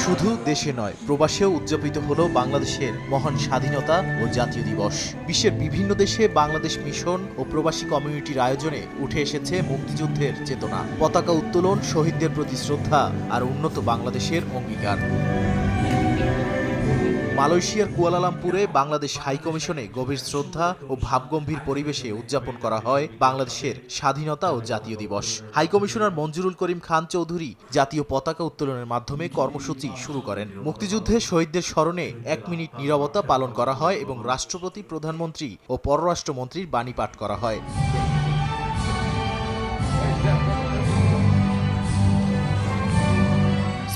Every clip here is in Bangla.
শুধু দেশে নয়, প্রবাসেও উদযাপিত হলো বাংলাদেশের মহান স্বাধীনতা ও জাতীয় দিবস। বিশ্বের বিভিন্ন দেশে বাংলাদেশ মিশন ও প্রবাসী কমিউনিটির আয়োজনে উঠে এসেছে মুক্তিযুদ্ধের চেতনা, পতাকা উত্তোলন, শহীদদের প্রতি শ্রদ্ধা আর উন্নত বাংলাদেশের অঙ্গীকার। মালয়েশিয়ার কুয়ালালামপুরে বাংলাদেশ হাইকমিশনে গভীর শ্রদ্ধা ও ভাবগম্ভীর পরিবেশে উদযাপন করা হয় বাংলাদেশের স্বাধীনতা ও জাতীয় দিবস। হাইকমিশনার মঞ্জুরুল করিম খান চৌধুরী জাতীয় পতাকা উত্তোলনের মাধ্যমে কর্মসূচি শুরু করেন। মুক্তিযুদ্ধে শহীদদের স্মরণে 1 মিনিট নীরবতা পালন করা হয় এবং রাষ্ট্রপতি, প্রধানমন্ত্রী ও পররাষ্ট্রমন্ত্রীর বাণী পাঠ করা হয়।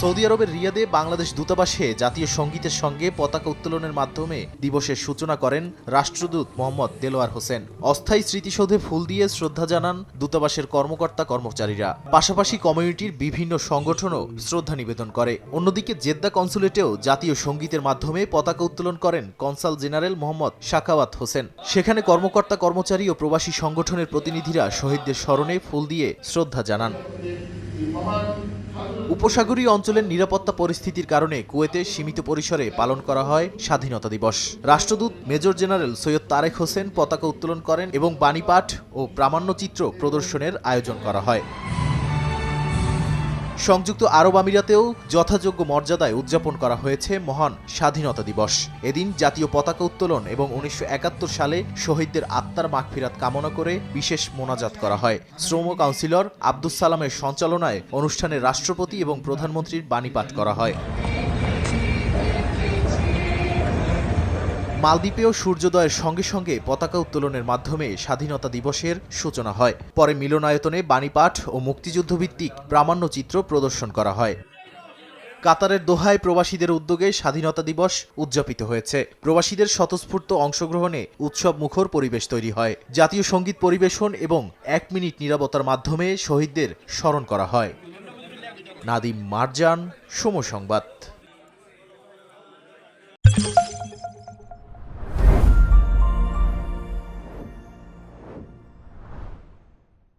সৌদি আরবের রিয়াদে বাংলাদেশ দূতাবাসে জাতীয় সঙ্গীতের সঙ্গে পতাকা উত্তোলনের মাধ্যমে দিবসের সূচনা করেন রাষ্ট্রদূত মোহাম্মদ দেলোয়ার হোসেন। অস্থায়ী স্মৃতিসৌধে ফুল দিয়ে শ্রদ্ধা জানান দূতাবাসের কর্মকর্তা কর্মচারীরা। পাশাপাশি কমিউনিটির বিভিন্ন সংগঠনও শ্রদ্ধা নিবেদন করে। অন্যদিকে জেদ্দা কনসুলেটেও জাতীয় সঙ্গীতের মাধ্যমে পতাকা উত্তোলন করেন কনসাল জেনারেল মোহাম্মদ সাখাওয়াত হোসেন। সেখানে কর্মকর্তা, কর্মচারী ও প্রবাসী সংগঠনের প্রতিনিধিরা শহীদদের স্মরণে ফুল দিয়ে শ্রদ্ধা জানান। উপসাগরীয় অঞ্চলের নিরাপত্তা পরিস্থিতির কারণে কুয়েতে সীমিত পরিসরে পালন করা হয় স্বাধীনতা দিবস। রাষ্ট্রদূত মেজর জেনারেল সৈয়দ তারেক হোসেন পতাকা উত্তোলন করেন এবং বাণীপাঠ ও প্রামাণ্যচিত্র প্রদর্শনের আয়োজন করা হয়। সংযুক্ত আরব আমিরাতেও যথাযোগ্য মর্যাদায় উদযাপন করা হয়েছে মহান স্বাধীনতা দিবস। এদিন জাতীয় পতাকা উত্তোলন এবং 1971 সালে শহীদদের আত্মার মাগফিরাত কামনা করে বিশেষ মোনাজাত করা হয়। শ্রম কাউন্সিলর আব্দুস সালামের সঞ্চালনায় অনুষ্ঠানে রাষ্ট্রপতি এবং প্রধানমন্ত্রীর বাণী পাঠ করা হয়। মালদ্বীপেও সূর্যোদয়ের সঙ্গে সঙ্গে পতাকা উত্তোলনের মাধ্যমে স্বাধীনতা দিবসের সূচনা হয়। পরে মিলনায়তনে বাণীপাঠ ও মুক্তিযুদ্ধভিত্তিক প্রামাণ্যচিত্র প্রদর্শন করা হয়। কাতারের দোহায় প্রবাসীদের উদ্যোগে স্বাধীনতা দিবস উদযাপিত হয়েছে। প্রবাসীদের স্বতঃস্ফূর্ত অংশগ্রহণে উৎসব মুখর পরিবেশ তৈরি হয়। জাতীয় সঙ্গীত পরিবেশন এবং 1 মিনিট নীরবতার মাধ্যমে শহীদদের স্মরণ করা হয়। নাদিম মারজান, সময় সংবাদ।